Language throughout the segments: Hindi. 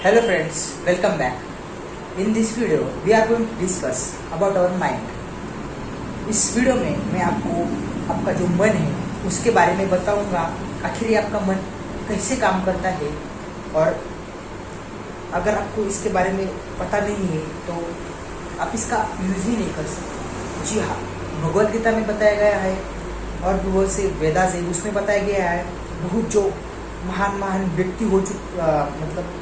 Hello friends, welcome back. In this video, we are going to discuss about our mind. इस वीडियो में मैं आपको आपका जो मन है उसके बारे में बताऊंगा। आखिर ये आपका मन कैसे काम करता है, और अगर आपको इसके बारे में पता नहीं है तो आप इसका यूज ही नहीं कर सकते। जी हाँ, भगवद गीता में बताया गया है और भी बहुत से वेदास है उसमें बताया गया है। बहुत जो महान व्यक्ति हो मतलब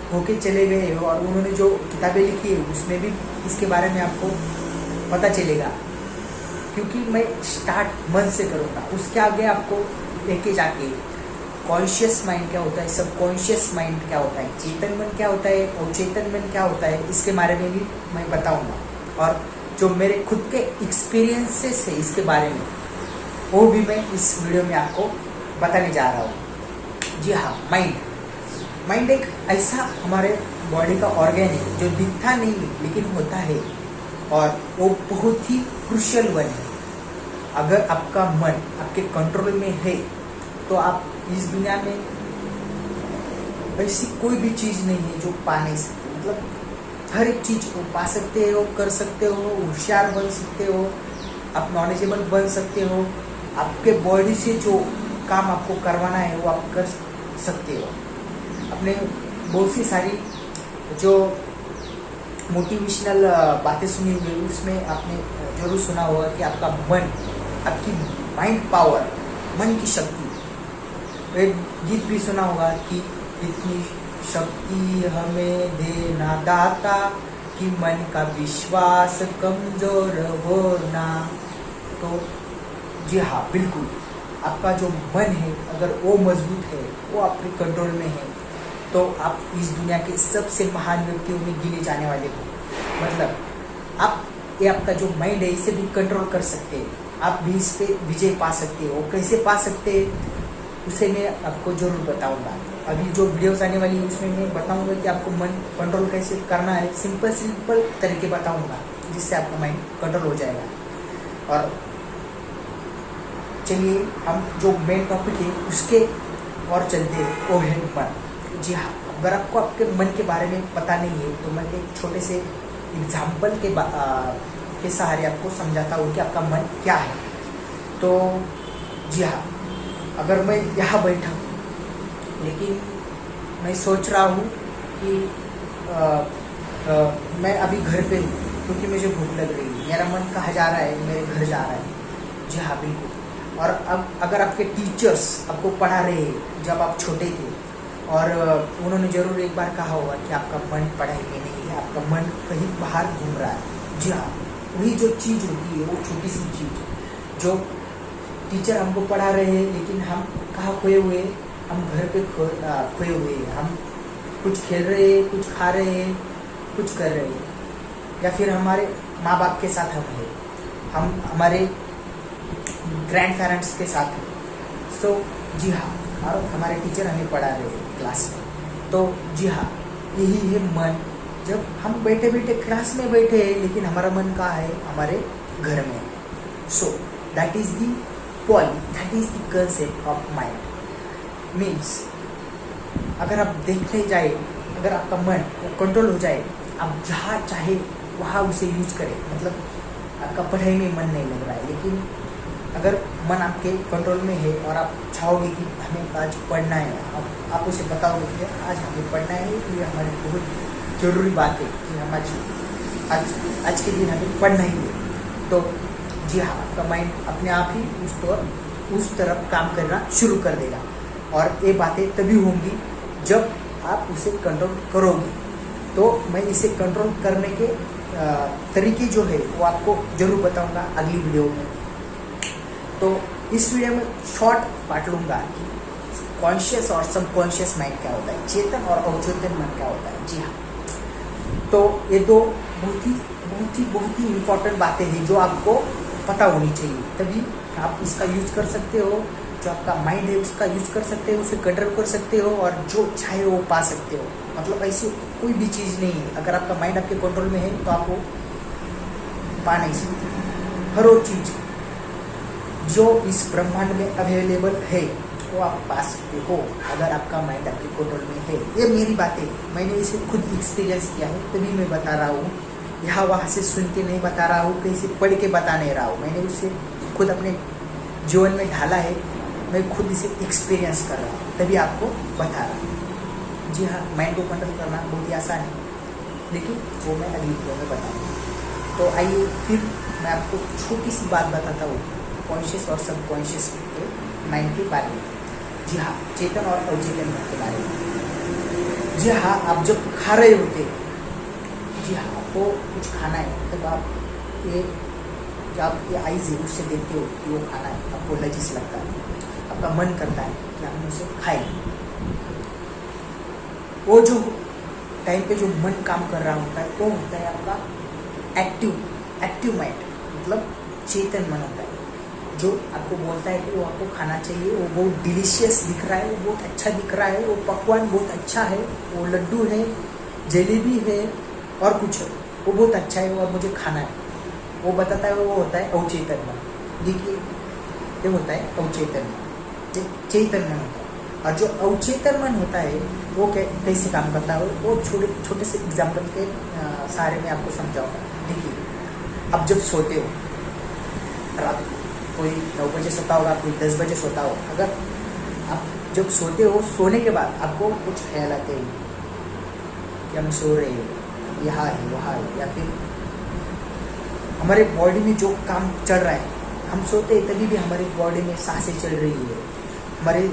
होके चले गए और उन्होंने जो किताबें लिखी है उसमें भी इसके बारे में आपको पता चलेगा। क्योंकि मैं स्टार्ट मन से करूँगा, उसके आगे आपको लेके जाके कॉन्शियस माइंड क्या होता है, सबकॉन्शियस माइंड क्या होता है, चेतन मन क्या होता है और चेतन मन क्या होता है, इसके बारे में भी मैं बताऊँगा। और जो मेरे खुद के एक्सपीरियंसेस है इसके बारे में वो भी मैं इस वीडियो में आपको बताने जा रहा हूँ। जी हाँ, माइंड एक ऐसा हमारे बॉडी का ऑर्गन है जो दिखता नहीं है लेकिन होता है, और वो बहुत ही क्रूशियल वन है। अगर आपका मन आपके कंट्रोल में है तो आप इस दुनिया में ऐसी कोई भी चीज़ नहीं है जो पा नहीं सकते। मतलब हर एक चीज़ को पा सकते हो, कर सकते हो, होशियार बन सकते हो, आप नॉलेजेबल बन सकते हो। आपके बॉडी से जो काम आपको करवाना है वो आप कर सकते हो। अपने बहुत सी सारी जो मोटिवेशनल बातें सुनी हुई उसमें आपने जरूर सुना होगा कि आपका मन, आपकी माइंड पावर, मन की शक्ति। एक गीत भी सुना होगा कि इतनी शक्ति हमें देना दाता कि मन का विश्वास कमजोर हो ना। तो जी हाँ, बिल्कुल आपका जो मन है अगर वो मजबूत है, वो आपके कंट्रोल में है, तो आप इस दुनिया के सबसे महान व्यक्तियों में गिने जाने वाले हो। मतलब आप ये आपका जो माइंड है इसे भी कंट्रोल कर सकते हैं, आप भी इस पे विजय पा सकते हो। कैसे पा सकते हैं उसे मैं आपको जरूर बताऊंगा। अभी जो वीडियोस आने वाली है उसमें मैं बताऊंगा कि आपको मन कंट्रोल कैसे करना है। सिंपल तरीके बताऊंगा जिससे आपका माइंड कंट्रोल हो जाएगा। और चलिए हम जो मेन टॉपिक है उसके और चलते हैं, वो है मन। जी हाँ, अगर आपको आपके मन के बारे में पता नहीं है तो मैं एक छोटे से एग्जाम्पल के सहारे आपको समझाता हूँ कि आपका मन क्या है। तो जी हाँ, अगर मैं यहाँ बैठा लेकिन मैं सोच रहा हूँ कि मैं अभी घर पे हूँ क्योंकि मुझे भूख लग रही है, मेरा मन कहाँ जा रहा है, मेरे घर जा रहा है। जी हाँ, बिल्कुल। और अब अगर आपके टीचर्स आपको पढ़ा रहे हैं जब आप छोटे थे और उन्होंने ज़रूर एक बार कहा होगा कि आपका मन पढ़ाई में नहीं है, आपका मन कहीं बाहर घूम रहा है। जी हाँ, वही जो चीज़ होती है, वो छोटी सी चीज़ जो टीचर हमको पढ़ा रहे हैं लेकिन हम कहाँ खोए हुए, हम घर पे खोए हुए हैं। हम कुछ खेल रहे हैं, कुछ खा रहे हैं, कुछ कर रहे हैं, या फिर हमारे माँ बाप के साथ हम हमारे ग्रैंड पेरेंट्स के साथ हैं। सो जी हाँ, और हमारे टीचर हमें पढ़ा रहे हैं क्लास में। तो जी हाँ, यही है मन। जब हम बैठे क्लास में बैठे हैं लेकिन हमारा मन कहाँ है, हमारे घर में। So that is the point, that is the concept of mind. Means अगर आप देखने जाए, अगर आपका मन कंट्रोल हो जाए, आप जहाँ चाहे वहाँ उसे यूज करें। मतलब आपका पढ़ाई में मन नहीं लग रहा है लेकिन अगर मन आपके कंट्रोल में है और आप चाहोगे कि हमें आज पढ़ना है, आप उसे बताओगे कि आज हमें पढ़ना है, ये हमारी बहुत ज़रूरी बात है कि हम आज के दिन हमें पढ़ना ही है। तो जी हाँ, आपका माइंड अपने आप ही उस तरफ काम करना शुरू कर देगा। और ये बातें तभी होंगी जब आप उसे कंट्रोल करोगे। तो मैं इसे कंट्रोल करने के तरीके जो है वो आपको ज़रूर बताऊँगा अगली वीडियो में। तो इस वीडियो में शॉर्ट पार्ट लूँगा कि कॉन्शियस और सबकॉन्शियस माइंड क्या होता है, चेतन और अवचेतन मन क्या होता है। जी हाँ, तो ये दो बहुत ही इम्पोर्टेंट बातें हैं जो आपको पता होनी चाहिए, तभी आप इसका यूज़ कर सकते हो। जो आपका माइंड है उसका यूज़ कर सकते हो, उसे कंट्रोल कर सकते हो और जो चाहे वो पा सकते हो। मतलब ऐसी कोई भी चीज़ नहीं है, अगर आपका माइंड आपके कंट्रोल में है तो आप वो पा नहीं सकते। हर वो चीज़ जो इस ब्रह्मांड में अवेलेबल है वो आप पा सकते हो अगर आपका माइंड आपके कंट्रोल में है। ये मेरी बातें, मैंने इसे खुद एक्सपीरियंस किया है, तभी मैं बता रहा हूँ। यहाँ वहाँ से सुन के नहीं बता रहा हूँ, कहीं से पढ़ के बता नहीं रहा हूँ, मैंने उसे खुद अपने जीवन में ढाला है। मैं खुद इसे एक्सपीरियंस कर रहा हूँ, तभी आपको बता रहा हूँ। जी हाँ, माइंड को कंट्रोल करना बहुत ही आसान है, लेकिन वो मैं अगली वीडियो में बताऊँगा। तो आइए फिर मैं आपको छोटी सी बात बताता हूँ कॉन्शियस और सबकॉन्शियस के माइंड के बारे में। जी हाँ, चेतन और अवचेतन मन के बारे में। जी हाँ, आप जब खा रहे होते, जी हाँ, आपको कुछ खाना है, तब आप ये जो आपकी आइज़ है उससे देखते हो कि वो खाना है, आपको लजीज लगता है, आपका मन करता है कि हम उसे खाएं। वो जो टाइम पे जो मन काम कर रहा होता है वो होता है आपका एक्टिव माइंड, मतलब चेतन मन होता है, जो आपको बोलता है कि वो आपको खाना चाहिए, वो बहुत डिलीशियस दिख रहा है, वो बहुत अच्छा दिख रहा है, वो पकवान बहुत अच्छा है, वो लड्डू है, जलेबी है और कुछ है, वो बहुत अच्छा है और मुझे खाना है, वो बताता है। वो होता है अवचेतन मन। देखिए, ये होता है अवचेतन मन, चेतन मन होता है। और जो अवचेतन मन होता है वो कैसे काम करता है, वो छोटे से एग्जाम्पल के सहारे में आपको समझाऊंगा। देखिए, अब जब सोते हो, रात कोई 9 बजे सोता होगा, कोई 10 बजे सोता हो, अगर आप जब सोते हो, सोने के बाद आपको कुछ ख्याल आते हैं कि हम सो रहे हैं, यहाँ है वहाँ है, या फिर हमारे बॉडी में जो काम चल रहा है, हम सोते हैं तभी भी हमारी बॉडी में सांसें चल रही है, हमारे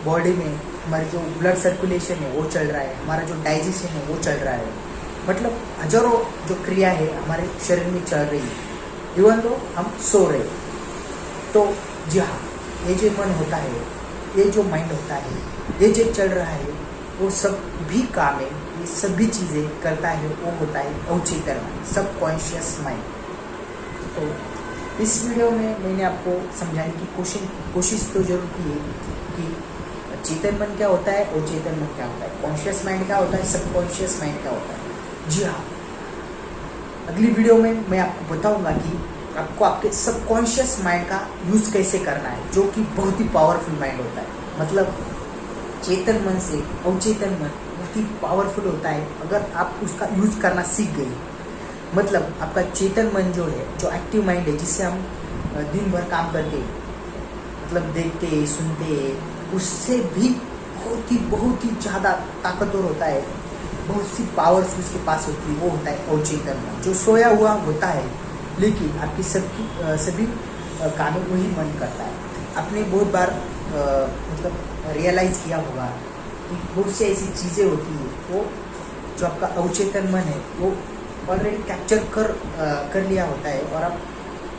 बॉडी में हमारी जो ब्लड सर्कुलेशन है वो चल रहा है, हमारा जो डाइजेशन है वो चल रहा है, मतलब हजारों जो क्रिया है हमारे शरीर में चल रही है, इवन तो हम सो रहे हैं। तो जी हाँ, ये जो मन होता है, ये जो माइंड होता है, ये जो चल रहा है, वो सब भी काम है, ये सभी चीज़ें करता है, वो होता है अवचेतन माइंड, सबकॉन्शियस माइंड। तो इस वीडियो में मैंने आपको समझाने की कोशिश तो जरूर की है कि चेतन मन क्या होता है, अवचेतन मन क्या होता है, कॉन्शियस माइंड क्या होता है, सबकॉन्शियस माइंड क्या होता है। जी हाँ, अगली वीडियो में मैं आपको बताऊंगा कि आपको आपके सबकॉन्शियस माइंड का यूज़ कैसे करना है, जो कि बहुत ही पावरफुल माइंड होता है। मतलब चेतन मन से अवचेतन मन बहुत ही पावरफुल होता है अगर आप उसका यूज़ करना सीख गए। मतलब आपका चेतन मन जो है, जो एक्टिव माइंड है, जिससे हम दिन भर काम करते हैं, मतलब देखते सुनते, उससे भी बहुत ही ज़्यादा ताकतवर होता है, बहुत सी पावर्स उसके पास होती है, वो होता है अवचेतन मन, जो सोया हुआ होता है, लेकिन आपकी सभी कामों को ही मन करता है। आपने बहुत बार मतलब रियलाइज़ किया होगा कि बहुत सी ऐसी चीज़ें होती है, वो जो आपका अवचेतन मन है वो ऑलरेडी कैप्चर कर लिया होता है, और आप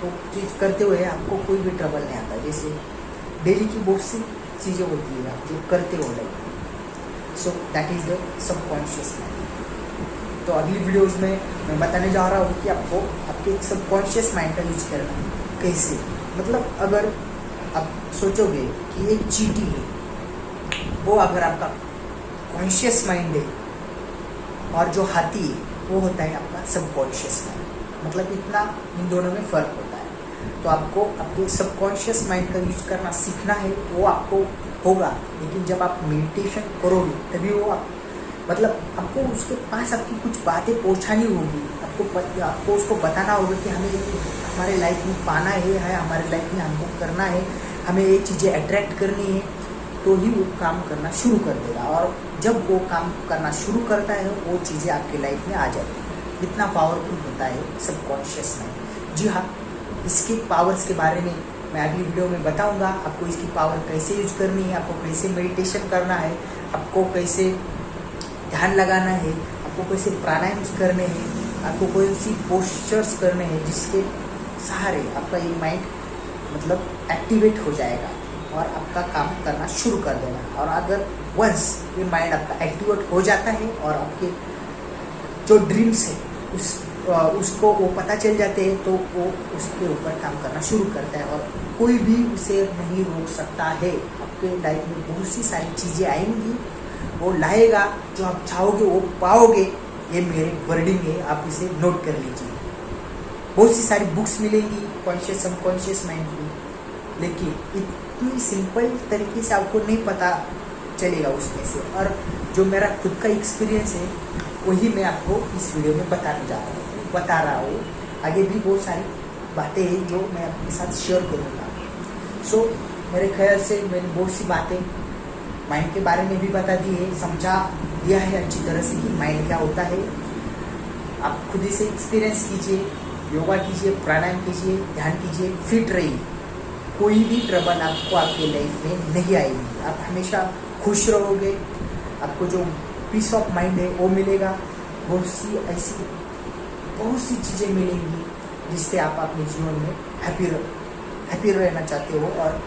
वो चीज़ करते हुए आपको कोई भी ट्रबल नहीं आता। जैसे डेली की बहुत सी चीज़ें होती है आप जो करते हो, like so that is the subconscious mind. तो अगली वीडियोज़ में मैं बताने जा रहा हूँ कि आपको आपके सबकॉन्शियस माइंड का यूज़ करना कैसे। मतलब अगर आप सोचोगे कि एक चींटी है, वो अगर आपका कॉन्शियस माइंड है, और जो हाथी है वो होता है आपका सबकॉन्शियस माइंड। मतलब इतना इन दोनों में फ़र्क होता है। तो आपको आपके सबकॉन्शियस माइंड का यूज़ करना सीखना है, वो आपको होगा, लेकिन जब आप मेडिटेशन करोगे तभी वो मतलब आपको उसके पास आपकी कुछ बातें पहुंचानी होगी, आपको उसको बताना होगा कि हमें हमारे लाइफ में पाना है, हमारे लाइफ में हमको करना है, हमें ये चीज़ें अट्रैक्ट करनी है, तो ही वो काम करना शुरू कर देगा। और जब वो काम करना शुरू करता है, वो चीज़ें आपके लाइफ में आ जाएगी। इतना पावरफुल होता है सबकॉन्शियस माइंड। जी हाँ, इसके पावर्स के बारे में मैं अगली वीडियो में बताऊंगा। आपको इसकी पावर कैसे यूज़ करनी है, आपको कैसे मेडिटेशन करना है, आपको कैसे ध्यान लगाना है, आपको कैसे प्राणायाम करने हैं, आपको कौन सी पोस्चर्स करने हैं, जिसके सहारे आपका ये माइंड मतलब एक्टिवेट हो जाएगा और आपका काम करना शुरू कर देना। और अगर वंस ये माइंड आपका एक्टिवेट हो जाता है और आपके जो ड्रीम्स है उसको वो पता चल जाते हैं, तो वो उसके ऊपर काम करना शुरू करता है और कोई भी उसे नहीं रोक सकता है। आपके लाइफ में बहुत सी सारी चीज़ें आएंगी, वो लाएगा, जो आप चाहोगे वो पाओगे। ये मेरे वर्डिंग है, आप इसे नोट कर लीजिए। बहुत सी सारी बुक्स मिलेंगी कॉन्शियस सबकॉन्शियस माइंड की, लेकिन इतनी सिंपल तरीके से आपको नहीं पता चलेगा उसमें से। और जो मेरा खुद का एक्सपीरियंस है वही मैं आपको इस वीडियो में बता रहा हूँ। आगे भी बहुत सारी बातें हैं जो मैं आपके साथ शेयर करूँगा। सो मेरे ख्याल से मैंने बहुत सी बातें माइंड के बारे में भी बता दी है, समझा दिया है अच्छी तरह से कि माइंड क्या होता है। आप खुद ही से एक्सपीरियंस कीजिए, योगा कीजिए, प्राणायाम कीजिए, ध्यान कीजिए, फिट रहिए। कोई भी ट्रबल आपको आपके लाइफ में नहीं आएगी। आप हमेशा खुश रहोगे, आपको जो पीस ऑफ माइंड है वो मिलेगा। बहुत सी चीज़ें मिलेंगी जिससे आप अपने जीवन में हैप्पी रहना चाहते हो और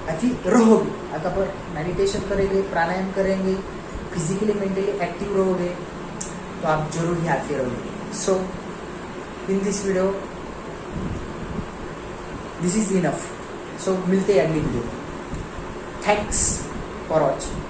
हैप्पी रहोगे। अगर मेडिटेशन करेंगे, प्राणायाम करेंगे, फिजिकली मेंटली एक्टिव रहोगे तो आप जरूर ही हैप्पी रहोगे। So in this video this is enough. So मिलते हैं अगली वीडियो में। Thanks for watching.